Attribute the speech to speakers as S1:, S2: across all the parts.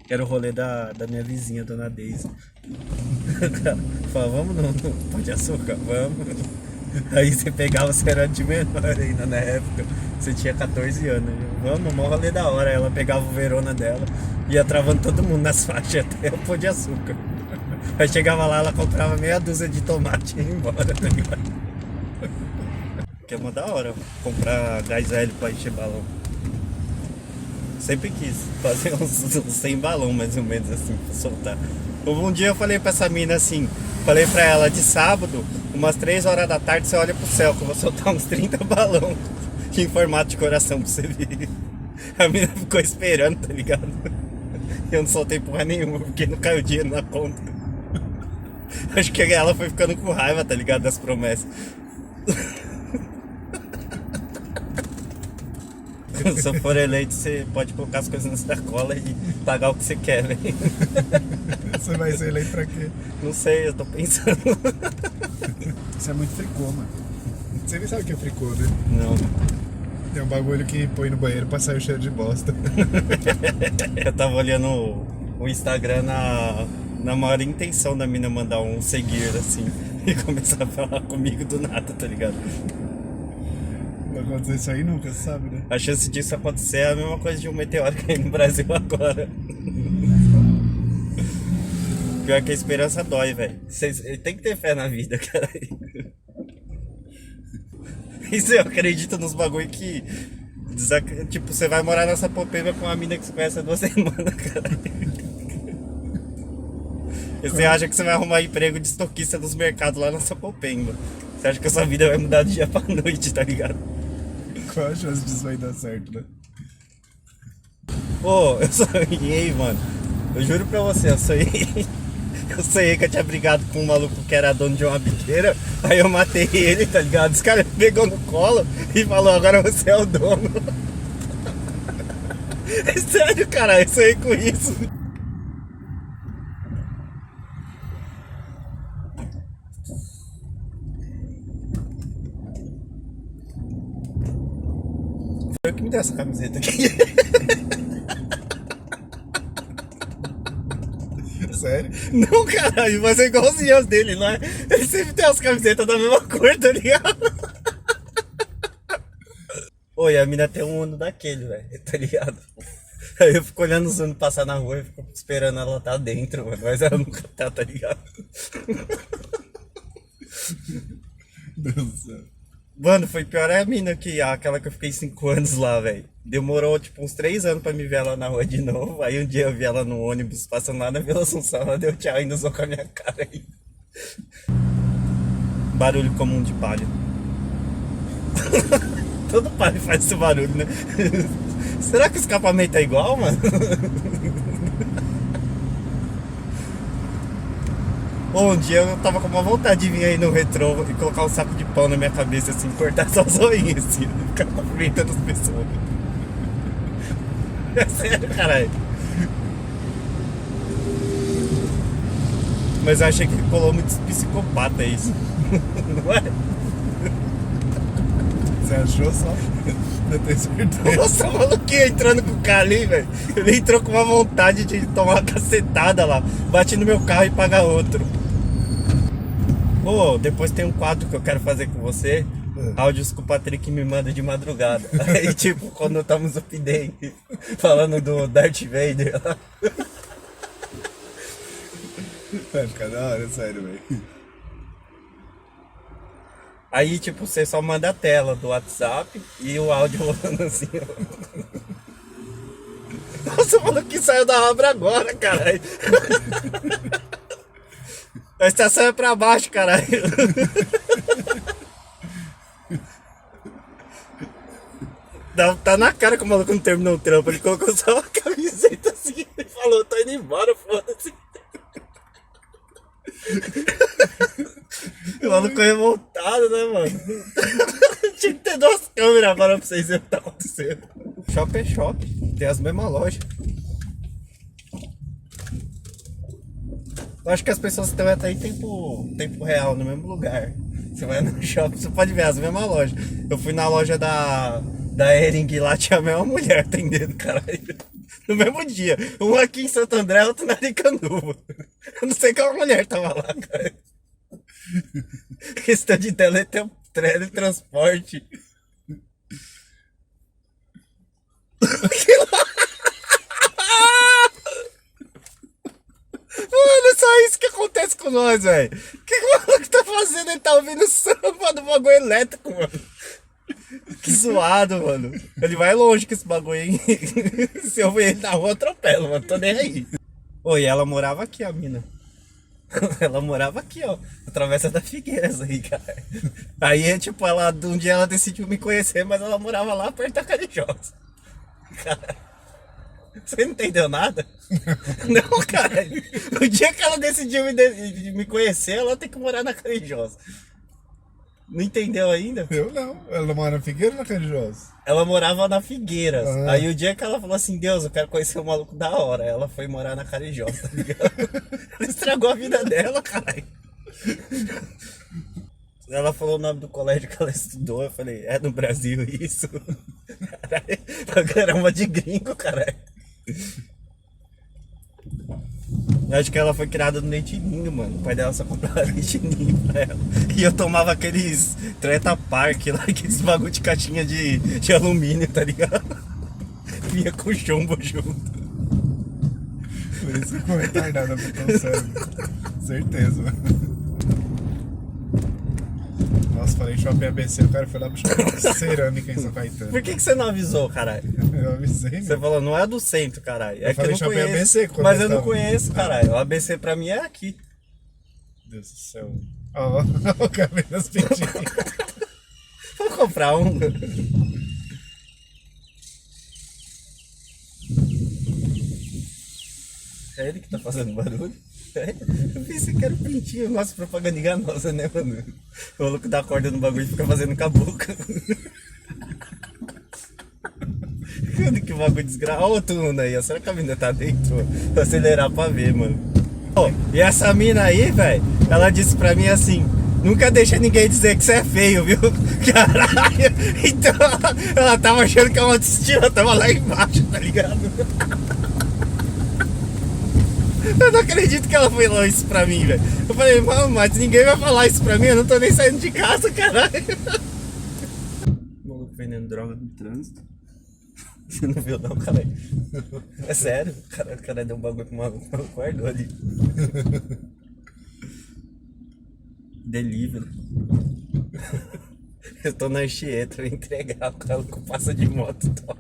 S1: Era o rolê da minha vizinha, dona Deise. Falava, vamos no Pão de Açúcar? Vamos. Aí você pegava, você era de menor ainda na época. Você tinha 14 anos. Vamos, mó rolê da hora. Ela pegava o Verona dela, ia travando todo mundo nas faixas até o Pão de Açúcar. Aí chegava lá, ela comprava meia dúzia de tomate e ia embora, tá ligado? Que é uma da hora comprar gás hélio pra encher balão. Sempre quis fazer uns 100 balão mais ou menos assim pra soltar. Um dia eu falei pra essa mina assim, falei pra ela de sábado, umas 3 horas da tarde você olha pro céu que eu vou soltar uns 30 balão em formato de coração pra você ver. A mina ficou esperando, tá ligado? Eu não soltei porra nenhuma porque não caiu dinheiro na conta. Acho que ela foi ficando com raiva, tá ligado? Das promessas. Se eu for eleito, você pode colocar as coisas na sacola e pagar o que você quer, velho.
S2: Você vai ser eleito pra quê?
S1: Não sei, eu tô pensando.
S2: Isso é muito fricô, mano. Você nem sabe o que é fricô, né?
S1: Não.
S2: É um bagulho que põe no banheiro pra sair o cheiro de bosta.
S1: Eu tava olhando o Instagram na maior intenção da mina mandar um seguir assim e começar a falar comigo do nada, tá ligado?
S2: Vai acontecer isso aí nunca, você sabe, né?
S1: A chance disso acontecer é a mesma coisa de um meteoro cair no Brasil agora. Pior que a esperança dói, velho. Tem que ter fé na vida, cara. Isso eu acredito nos bagulho que. Tipo, você vai morar nessa Sapopemba com uma mina que você conhece há 2 semanas, cara. E você acha que você vai arrumar emprego de estoquista nos mercados lá na Sapopemba. Você acha que a sua vida vai mudar do dia pra noite, tá ligado?
S2: Qual a chance disso vai dar certo, né?
S1: Pô, eu sonhei, mano. Eu juro pra você, eu sonhei. Eu sonhei que eu tinha brigado com um maluco que era dono de uma biqueira. Aí eu matei ele, tá ligado? Os caras pegou no colo e falou, agora você é o dono. É sério, cara, eu sonhei com isso. Foi eu que me deu essa camiseta aqui.
S2: Sério?
S1: Não, caralho, mas é igualzinho as dele, não é? Ele sempre tem as camisetas da mesma cor, tá ligado? Oi, a mina tem um Uno daquele, velho, tá ligado? Aí eu fico olhando os Uno passar na rua e fico esperando ela tá dentro, mano, mas ela nunca tá ligado?
S2: Deus do céu.
S1: Mano, foi pior a mina que aquela que eu fiquei 5 anos lá, velho. Demorou tipo uns 3 anos pra me ver ela na rua de novo. Aí um dia eu vi ela no ônibus passando lá na Vila Assunção, ela deu tchau e ainda usou com a minha cara aí. Barulho comum de palha. Todo palha faz esse barulho, né? Será que o escapamento é igual, mano? Bom, um dia eu tava com uma vontade de vir aí no retrô e colocar um saco de pão na minha cabeça, assim, cortar só os olhinhos, assim, ficar cumprimentando as pessoas. É sério, caralho. Mas eu achei que colou muito psicopata isso. Não é?
S2: Você achou só? Eu tenho certeza.
S1: Nossa, o maluquinho entrando com o carro ali, velho. Ele entrou com uma vontade de tomar uma cacetada lá. Bate no meu carro e paga outro. Ô, depois tem um quadro que eu quero fazer com você. Áudios que o Patrick me manda de madrugada. Aí, tipo, quando estamos update, falando do Darth Vader lá.
S2: Vai ficar da hora, sério, velho.
S1: Aí, tipo, você só manda a tela do WhatsApp e o áudio rolando assim, ó. Nossa, o maluquinho saiu da obra agora, caralho. A estação é pra baixo, caralho. Tá na cara que o maluco não terminou o trampo. Ele colocou só uma camiseta assim e falou, tô indo embora, foda-se. O maluco revoltado, né, mano? Tinha que ter 2 câmeras agora pra vocês verem o que tá acontecendo. Shopping é shopping, tem as mesmas lojas. Eu acho que as pessoas estão até em tempo real, no mesmo lugar. Você vai no shopping, você pode ver as mesmas lojas. Eu fui na loja da Hering lá, tinha a mesma mulher atendendo, caralho. No mesmo dia. Um aqui em Santo André, outro na Aricanduva. Eu não sei qual mulher tava lá, cara. Questão de teletransporte. Mano, só isso que acontece com nós, velho. O que o maluco tá fazendo? Ele tá ouvindo samba do bagulho elétrico, mano. Que zoado, mano. Ele vai longe com esse bagulho, hein? Se eu ver ele na rua, eu atropelo, mano. Tô nem aí. Oi, ela morava aqui, a mina. Ela morava aqui, ó. Atravessa da Figueiras aí, cara. Aí, tipo, um dia ela decidiu me conhecer, mas ela morava lá perto da Carijosa. Cara, você não entendeu nada? Não, cara. O dia que ela decidiu me conhecer, ela tem que morar na Carijosa. Não entendeu ainda?
S2: Eu não. Ela mora na Figueira ou na Carijosa?
S1: Ela morava na Figueiras.
S2: Ah.
S1: Aí o dia que ela falou assim, Deus, eu quero conhecer um maluco da hora. Ela foi morar na Carijosa, tá ligado? Ela estragou a vida dela, caralho. Ela falou o nome do colégio que ela estudou. Eu falei, é no Brasil isso? Caralho, programa de gringo, caralho. Eu acho que ela foi criada no leite ninho, mano. O pai dela só comprava leite ninho pra ela. E eu tomava aqueles Treta Park lá, aqueles bagulho de caixinha de alumínio, tá ligado? Vinha com chumbo junto.
S2: Por isso que ficou retardada pra tão sério. Certeza, mano. Nossa, falei shopping ABC, o cara foi lá buscar cerâmica em São Caetano.
S1: Por que você não avisou, caralho?
S2: Eu avisei,
S1: Você
S2: meu.
S1: falou, não é do centro, caralho. É que eu
S2: falei
S1: não
S2: shopping
S1: conheço.
S2: ABC quando
S1: Mas
S2: nós
S1: eu não
S2: tava-
S1: conheço, caralho. O ABC pra mim é aqui.
S2: Deus do céu. Ó, o cabelo das pintinhas.
S1: Vou comprar um. É ele que tá fazendo barulho? É? Eu pensei que era o pintinho. Nossa, propaganda enganosa, né, mano? O maluco dá corda no bagulho e fica fazendo com a boca. Quando que o bagulho desgraça? Olha o Tuna aí, ó. Será que a mina tá dentro? Vou acelerar pra ver, mano. Oh, e essa mina aí, velho, ela disse pra mim assim: nunca deixa ninguém dizer que você é feio, viu? Caralho! Então ela tava achando que a autoestima tava lá embaixo, tá ligado? Eu não acredito que ela falou isso pra mim, velho. Eu falei, mano, mas ninguém vai falar isso pra mim, eu não tô nem saindo de casa, caralho. O maluco vendendo droga no trânsito. Você não viu não, caralho? É sério? O cara deu um bagulho pro maluco, o maluco guardou ali. Delivery. Eu tô na Anchieta, vou entregar, o maluco passa de moto e tal.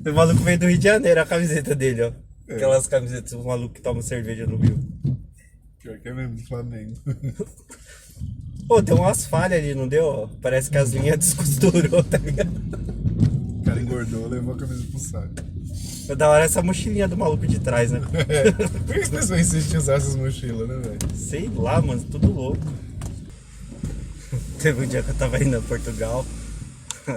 S1: O maluco veio do Rio de Janeiro, a camiseta dele, ó. Aquelas camisetas do maluco que toma cerveja no Rio.
S2: Pior que é mesmo, do Flamengo.
S1: Pô, deu umas falhas ali, não deu? Parece que as linhas descosturou, tá ligado?
S2: O cara engordou, levou a camisa pro saco.
S1: É da hora essa mochilinha do maluco de trás, né?
S2: É. Por que as pessoas insistem em usar essas mochilas, né, velho?
S1: Sei lá, mano, tudo louco. Teve um dia que eu tava indo a Portugal.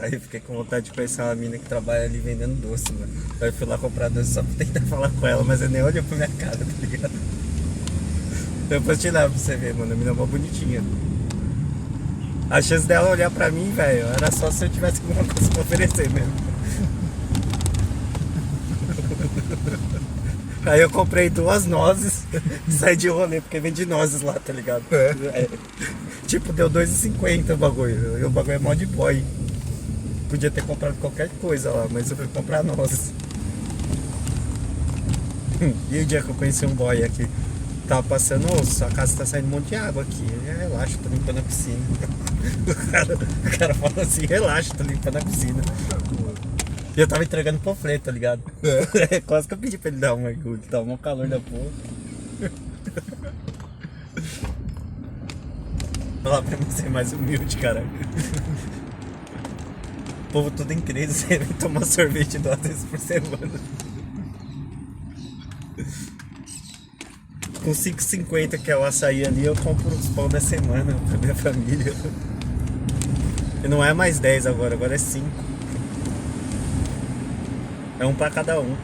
S1: Aí eu fiquei com vontade de conhecer uma mina que trabalha ali vendendo doce, mano. Aí eu fui lá comprar doce só pra tentar falar com ela, mas ela nem olhou pra minha cara, tá ligado? Depois te levo pra você ver, mano. A mina é mó bonitinha. A chance dela olhar pra mim, velho, era só se eu tivesse alguma coisa pra oferecer mesmo. Aí eu comprei 2 nozes e saí de rolê, porque vende nozes lá, tá ligado? É. Tipo, deu R$2,50 o bagulho. E o bagulho é mó de boy. Podia ter comprado qualquer coisa lá, mas eu fui comprar nozes. E o dia que eu conheci um boy aqui, tava passando, ô, sua casa tá saindo um monte de água aqui. Ele, relaxa, tô limpando a piscina. O cara fala assim, relaxa, tô limpando a piscina. E eu tava entregando panfleto, tá ligado? É. Quase que eu pedi pra ele dar um mergulho, que tava um calor da porra. Falar pra mim ser mais humilde, caralho. O povo tudo em crise, você vem tomar sorvete 2 vezes por semana. Com 5,50 que é o açaí ali, eu compro uns pão da semana pra minha família. E não é mais 10 agora é 5. É um pra cada um.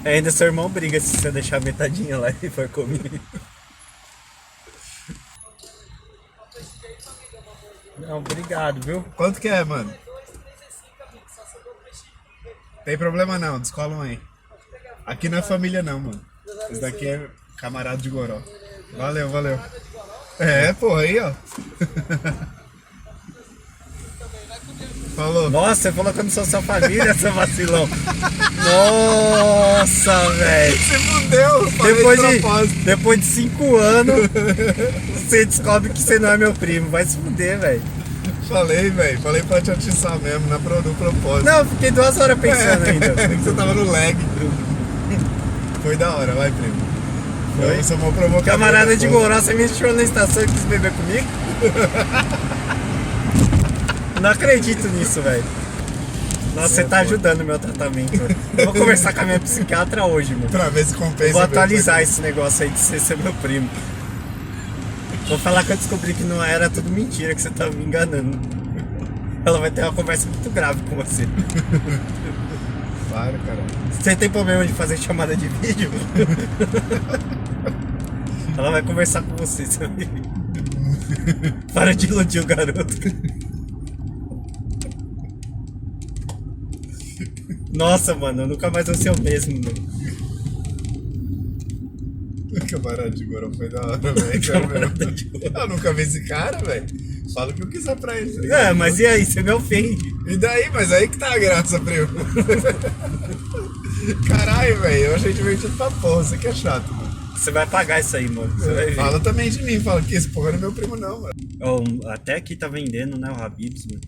S1: Ainda seu irmão briga se você deixar metadinha lá e for comigo. Não, obrigado, viu?
S2: Quanto que é, mano? Tem problema não, descolam aí. Aqui não é família não, mano. Esse daqui é camarada de goró. Valeu, valeu. É, porra, aí, ó. Falou.
S1: Nossa, você falou que eu não sou sua família, seu vacilão. Nossa, velho.
S2: Você fudeu, falei
S1: Depois de 5 anos, você descobre que você não é meu primo. Vai se fuder, velho.
S2: Falei, velho. Falei pra te atiçar mesmo, no propósito.
S1: Não, eu fiquei 2 horas pensando ainda.
S2: Você tava no lag. Foi da hora, vai, primo.
S1: Foi?
S2: Eu sou mal provocador.
S1: Camarada de Goró, você me deixou na estação e quis beber comigo? Não acredito nisso, velho. Nossa, você tá ajudando o meu tratamento. Eu vou conversar com a minha psiquiatra hoje, mano.
S2: Pra ver se compensa.
S1: Eu vou atualizar esse negócio aí de você ser meu primo. Vou falar que eu descobri que não era tudo mentira, que você tava me enganando. Ela vai ter uma conversa muito grave com você.
S2: Claro, cara.
S1: Você tem problema de fazer chamada de vídeo? Ela vai conversar com você, sabe? Para de iludir o garoto. Nossa, mano, eu nunca mais vou ser o mesmo, mano.
S2: Camarada de Goró foi da hora, velho. Eu nunca vi esse cara, velho. Fala o que eu quiser pra ele. Tá ligado?
S1: É, mas e aí? Você me ofende.
S2: E daí? Mas aí que tá a graça, primo. Caralho, velho. Eu achei divertido pra porra. Você que é chato, mano.
S1: Você vai pagar isso aí, mano. Você vai ver.
S2: Fala também de mim. Fala que esse porra não é meu primo, não, mano.
S1: Ó, até aqui tá vendendo, né, o Habib's, mano.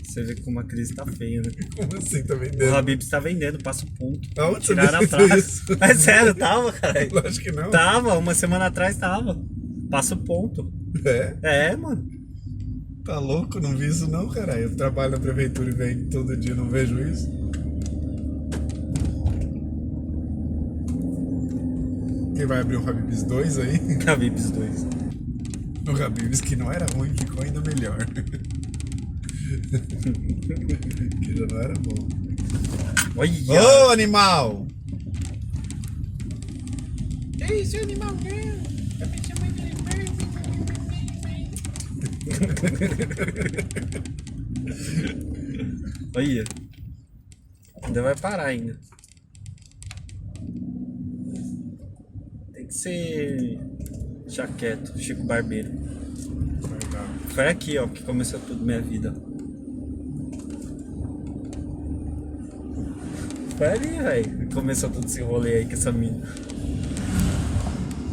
S1: Você vê como a crise tá feia, né?
S2: Como assim tá
S1: O
S2: vendendo?
S1: Habib's tá vendendo, passa o ponto.
S2: Aonde você
S1: Tiraram a
S2: viu
S1: frase.
S2: isso?
S1: É sério, tava, cara.
S2: Lógico que não.
S1: Tava, uma semana atrás tava. Passa o ponto.
S2: É?
S1: É, mano.
S2: Tá louco? Não vi isso não, caralho. Eu trabalho na prefeitura e venho todo dia, não vejo isso. Quem vai abrir o Habib's 2 aí?
S1: Habib's 2.
S2: O Habib's que não era ruim, ficou ainda melhor. Que já não era bom.
S1: Olha!
S2: Ô, animal!
S3: Que isso, animal? Eu me chamo
S1: Olha! Ainda vai parar ainda. Tem que ser chaqueto, Chico Barbeiro. Foi aqui, ó, que começou tudo minha vida. Foi ali, velho. Começou todo esse rolê aí com essa mina.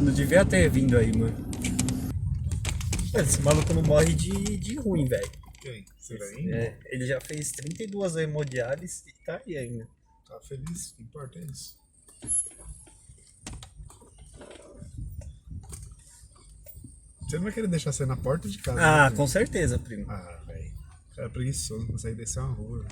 S1: Não devia ter vindo aí, mano. Mano, esse maluco não morre de ruim, velho.
S2: Quem? Você vai
S1: É, ele já fez 32 hemodiálise e tá aí ainda.
S2: Tá feliz? O que importa é isso. Você não vai querer deixar você na porta de casa?
S1: Ah,
S2: né,
S1: com certeza, primo.
S2: Ah, velho. Cara preguiçoso, não consegue descer uma rua.